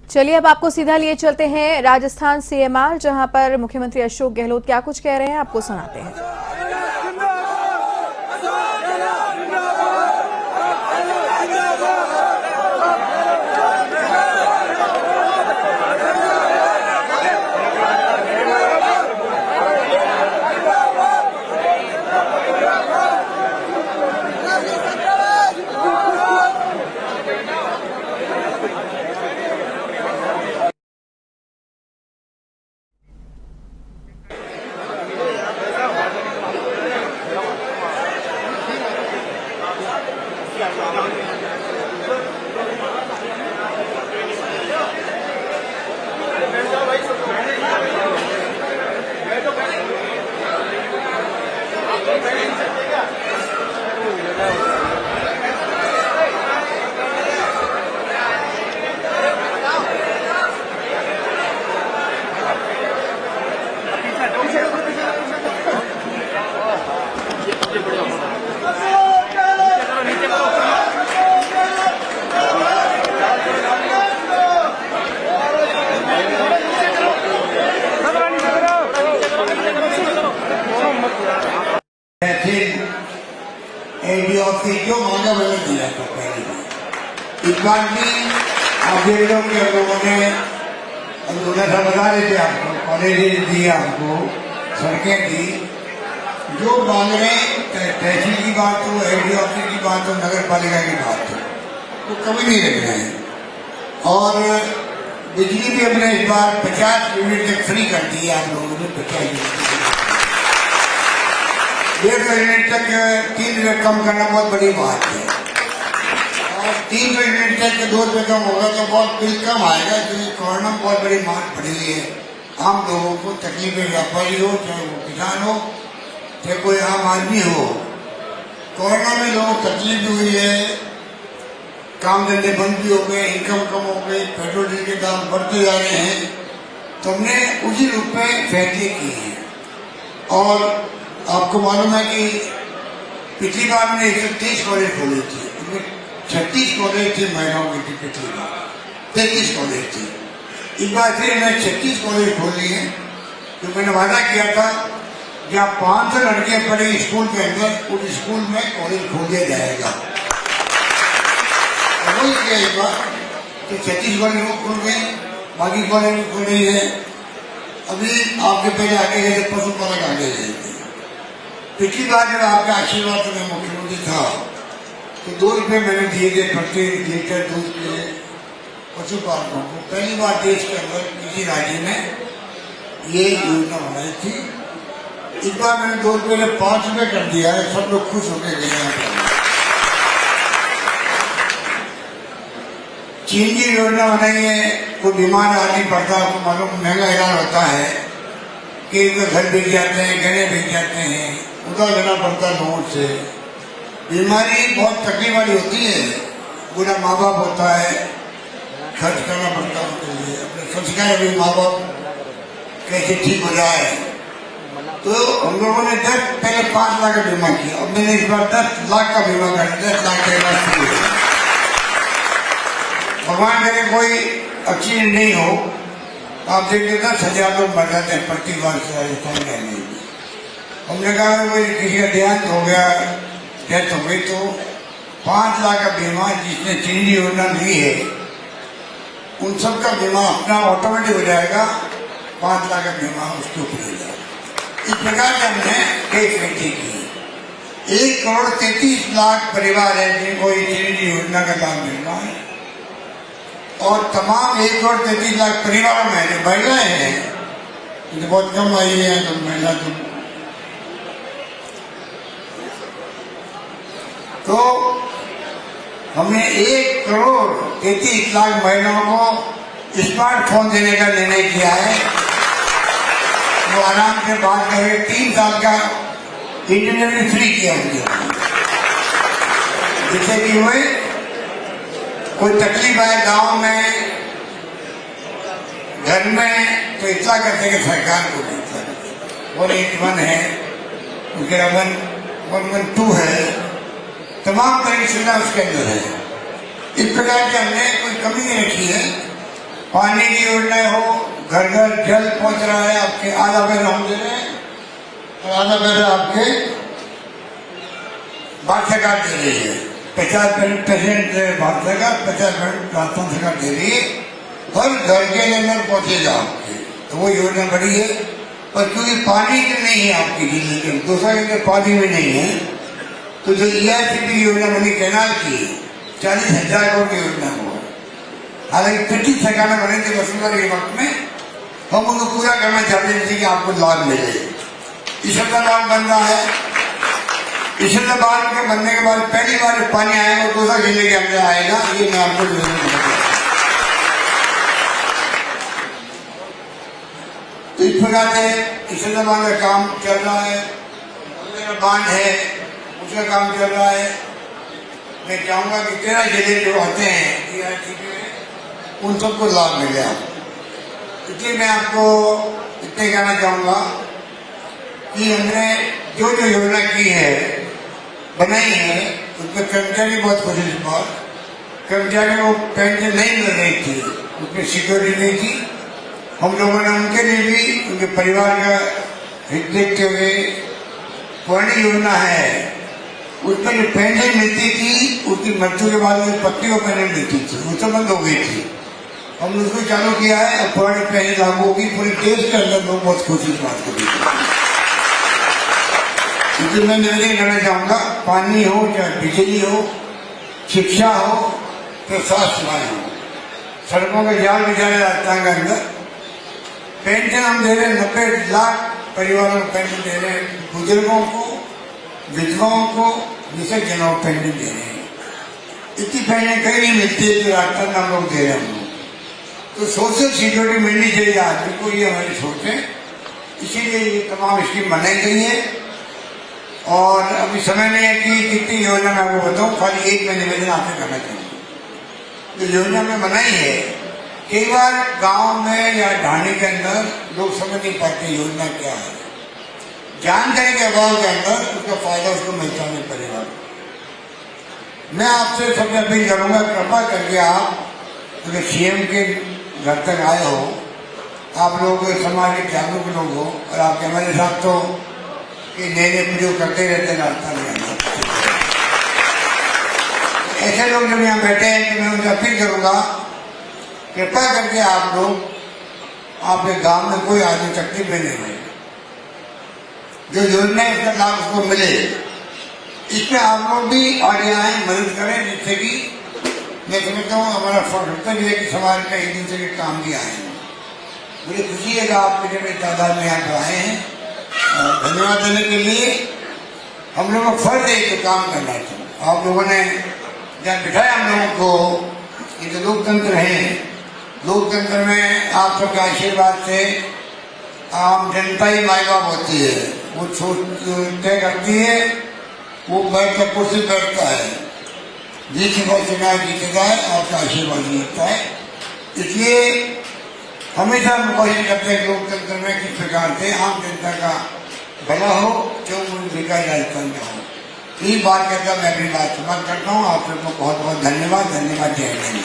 चलिए अब आपको सीधा लिए चलते हैं राजस्थान सीएमआर, जहां पर मुख्यमंत्री अशोक गहलोत क्या कुछ कह रहे हैं आपको सुनाते हैं। जो मांगा मैंने दिया था पहले भी। इस बार भी आप देख लो कि लोगों ने बता रहे थे आपको, कॉलेज दिया हमको, सड़कें दी, जो मांग रहे तहसील की बात हो, एडी ऑफिस की बात हो, नगर पालिका की बात हो, तो कभी नहीं रख रहे हैं। और बिजली भी हमने इस बार 50 यूनिट तक फ्री कर दी है आप लोगों ने। 50 यूनिट 150 यूनिट तक 3 रुपये कम करना बहुत बड़ी बात है। और 300 यूनिट तक 2 रुपये कम होगा तो बहुत बिल कम आएगा, क्योंकि कोरोना में बहुत बड़ी मार पड़ी हुई है। आम लोगों को तकलीफें, व्यापारी हो चाहे वो किसान हो चाहे कोई आम आदमी हो, कोरोना में लोगों को तकलीफ हुई है, काम धंधे बंद भी हो गए, इनकम कम हो गई, पेट्रोल डीजल के दाम बढ़ते जा रहे हैं। तो हमने उसी रूप में फैसले किए हैं। और आपको मालूम है कि पिछली बार हमने 130 कॉलेज खोले थे, उनमें 36 कॉलेज थे महिलाओं की, पिछली बार 33 कॉलेज थे। इस बार फिर हमने 36 कॉलेज खोल लिए हैं। जो मैंने वादा किया था जहाँ 500 लड़कियां पढ़े स्कूल के अंदर, उस स्कूल में कॉलेज खोल दिया जाएगा। वही किया इस बार तो 36 कॉलेज वो खुल गई, बाकी कॉलेज भी खुल रही है। अभी आपके पहले आगे गए पशुपालक आगे गए थे। पिछली बार जब आपका आशीर्वाद में मुख्यमंत्री था तो 2 रुपये मैंने दिए थे प्रति लीटर दूध के पशुपालकों को। पहली बार देश के अंदर किसी राज्य ने ये योजना बनाई थी। इस बार मैंने 2 रुपये ने 5 रुपये कर दिया है। सब लोग खुश होकर गए हैं। चीन की योजना बनाई है, कोई बीमार आदमी पड़ता है, आपको मालूम महंगा इलाज होता है कि घर बिक जाते हैं, गहने बिक जाते हैं, उधार लेना पड़ता है लोगों से। बीमारी बहुत तकलीफ वाली होती है, पूरा माँ बाप होता है, खर्च करना पड़ता है उनके लिए। अपने संस्कार भी माँ बाप कैसे ठीक हो जाए, तो हम लोगों ने पहले 5 लाख का बीमा किया। और मैंने इस बार 10 लाख का बीमा कर दिया। 10 लाख का इलाज शुरू है। भगवान करे कोई अच्छी नहीं हो, आप देखिए 10,000 लोग मर जाते हैं प्रति वर्ष राजस्थान रहने में। हमने कहा कोई किसी का देहांत हो गया, डेथ हो गई, तो 5 लाख का बीमा जिसने चीनी योजना नहीं है उन सब का बीमा अपना ऑटोमेटिक हो जाएगा। 5 लाख का बीमा उसके ऊपर हो जाएगा। इस प्रकार से हमने कई फैसले किए। 1,33 लाख परिवार है जिनको चीनी योजना का लाभ मिल रहा है। और तमाम 1,33 लाख परिवारों में जो महिलाएं हैं, तो बहुत कम आई है, तो महिला तो हमने 1,33 लाख महिलाओं को स्मार्टफोन देने का निर्णय किया है। वो आराम से बात करें। 3 साल का इंटरनेट भी फ्री किया उनके, जिससे कि हुए कोई तकलीफ आए गांव में, घर में, तो इतना करते कि सरकार को देता है। 181 है, उसके 112 है, तमाम तरह की सुविधा उसके अंदर है। इस प्रकार से हमने कोई कमी नहीं रखी है। पानी की योजनाएं हो, घर घर जल पहुंच रहा है, आपके आधा पैसा हम दे रहे हैं और आधा पैसा आपके भारत सरकार दे रही है। 50% भारत सरकार, 50% राजस्थान सरकार दे रही है। हर घर के अंदर पहुंचेगा आपके, तो वो योजना बड़ी है। और क्योंकि पानी की नहीं है आपकी जिले के, दूसरा के पानी में नहीं है, तो जो ERCP योजना बनी कैनाल की 40,000 करोड़ की योजना हो, हालांकि पिछली सरकार में बने थे वसुंधरा के वक्त में, हम उनको पूरा करना चाहते थे कि आपको लाभ मिले। इसका लाभ बन रहा है। इसके बाद के बनने के बाद पहली बार पानी आएगा वो दूसरा जिले के अंदर आएगा, ये मैं आपको तो इस प्रकार से इसके बाद का काम चल रहा है। बांध है उसका काम चल रहा है। मैं चाहूंगा कि 13 जिले जो आते हैं उन सबको लाभ मिलेगा। इसलिए मैं आपको इतने कहना चाहूंगा कि हमने जो जो योजना की है, बनाई है, उसमें कर्मचारी बहुत खुश इस बार। कर्मचारियों को पेंशन नहीं मिल रही थी, उसमें सिक्योरिटी नहीं थी। हम लोगों ने उनके लिए भी उनके परिवार का हित देखते हुए पुरानी योजना है, उसमें जो पेंशन मिलती थी उसकी मृत्यु के बाद उसकी पत्नी को पेंशन मिलती थी, वो तो बंद हो गई थी। हमने उसको चालू किया है और पुरानी पेंशन लागू होगी। पूरे देश के अंदर लोग बहुत खुशी इस बात को। इसलिए मैं निवेदन करना चाहूंगा, पानी हो चाहे बिजली हो, शिक्षा हो तो स्वास्थ्य सेवाएं हो, सड़कों के जाल बिछाने राजस्थान के अंदर पेंशन हम दे रहे हैं। 90 लाख परिवारों को पेंशन दे रहे हैं, बुजुर्गों को, विधवाओं को, विशेषजनों को पेंशन दे रहे हैं। इतनी पेंशन कहीं नहीं मिलती है जो राजस्थान में हम लोग दे रहे हैं। तो सोशल सिक्योरिटी मिलनी चाहिए आदमी को, ये हमारी सोच है। इसीलिए ये तमाम स्कीम बनाई गई है। और अभी समय नहीं है कि कितनी योजना मैं आपको बताऊं, खाली एक मैं निवेदन आपसे करना चाहूंगा। जो योजना में बनाई है, कई बार गांव में या ढाणी के अंदर लोग समझ नहीं पाते योजना क्या है। जानकारी के अभाव के अंदर उसका फायदा उसको मिलता नहीं परिवार। मैं आपसे सबसे अपील करूंगा, कृपा करके आप अगर CM के घर तक आए हो, आप लोग समाज के जागरूक लोग हो और आपके हमारे साथ तो नए प्रयोग करते रहते रास्ता में। ऐसे लोग जब यहाँ बैठे हैं तो मैं उनसे अपील करूंगा, कृपया करके आप लोग आपके गांव में कोई आदमी तकलीफ में नहीं रहे, जो योजना है उसका लाभ उसको मिले, इसमें आप लोग भी आगे आए, मदद करें, जिससे कि मैं समझता हूँ हमारा कर्तव्य है कि समाज का एक दूसरे के काम भी आए। मुझे खुशी है कि आप मुझे बड़ी तादाद में यहाँ पर आए हैं। धन्यवाद देने के लिए हम लोगों का फर्ज है तो काम करना चाहिए। आप लोगों ने जहाँ बिठाया हम लोगों को, ये तो लोकतंत्र है। लोकतंत्र में आप सबके आशीर्वाद से आम जनता ही माई बाप होती है, वो तय करती है, वो बैठ कर कुर्सी बैठता है, जीतेगा चुनाव जीतेगा है, आपका आशीर्वाद मिलता है। इसलिए हमेशा हम कोशिश करते हैं लोकतंत्र में किस प्रकार से आम जनता का भला हो, जो विकास राजस्थान का हो। यही बात कहकर मैं अपनी बात समाप्त करता हूँ। आप सबको बहुत बहुत धन्यवाद। धन्यवाद। जय हिंद।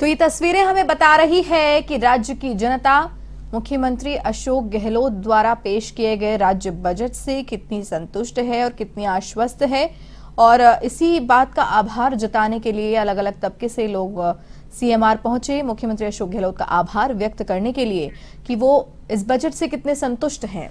तो ये तस्वीरें हमें बता रही है कि राज्य की जनता मुख्यमंत्री अशोक गहलोत द्वारा पेश किए गए राज्य बजट से कितनी संतुष्ट है और कितनी आश्वस्त है। और इसी बात का आभार जताने के लिए अलग अलग तबके से लोग CMR पहुंचे मुख्यमंत्री अशोक गहलोत का आभार व्यक्त करने के लिए कि वो इस बजट से कितने संतुष्ट हैं।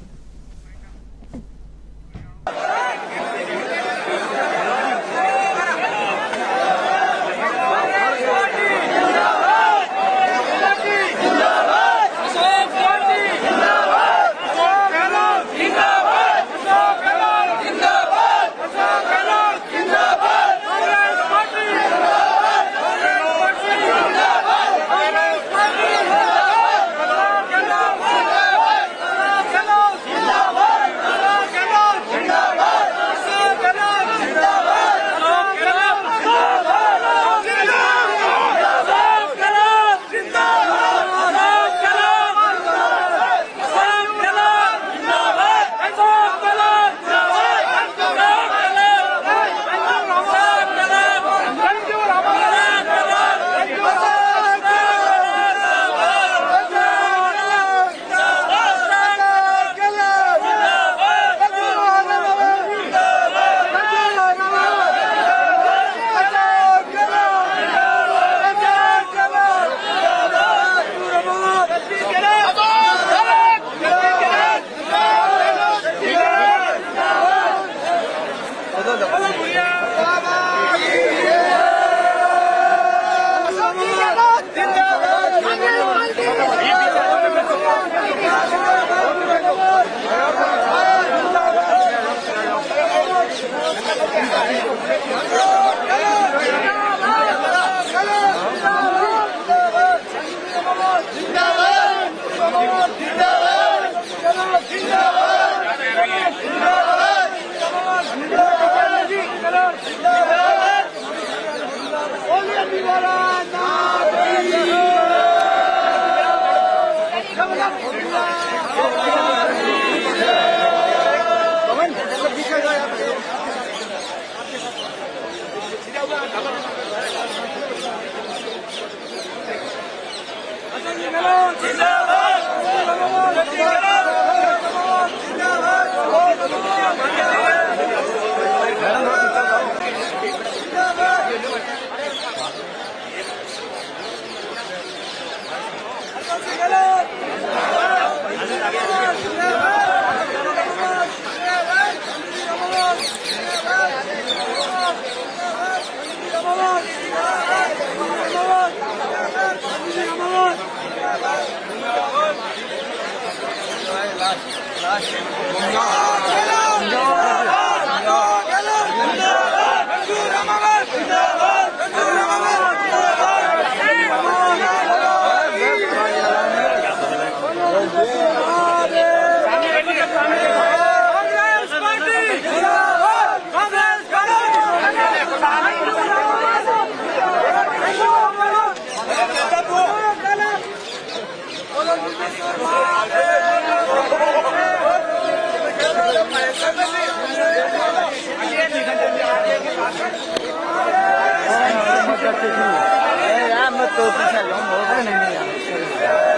मैं तो पीछे जाऊंगा नहीं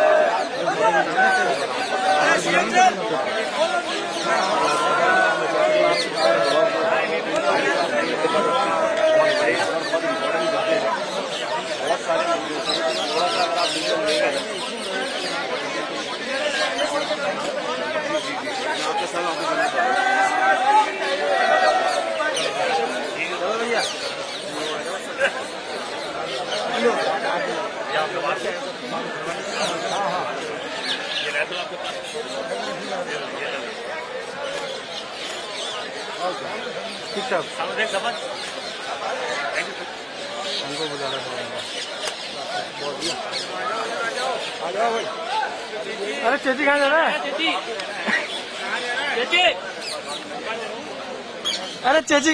ठीक है हमको बुला रहा है। अरे चेची कहाँ जा रहा है? चेची अरे चेची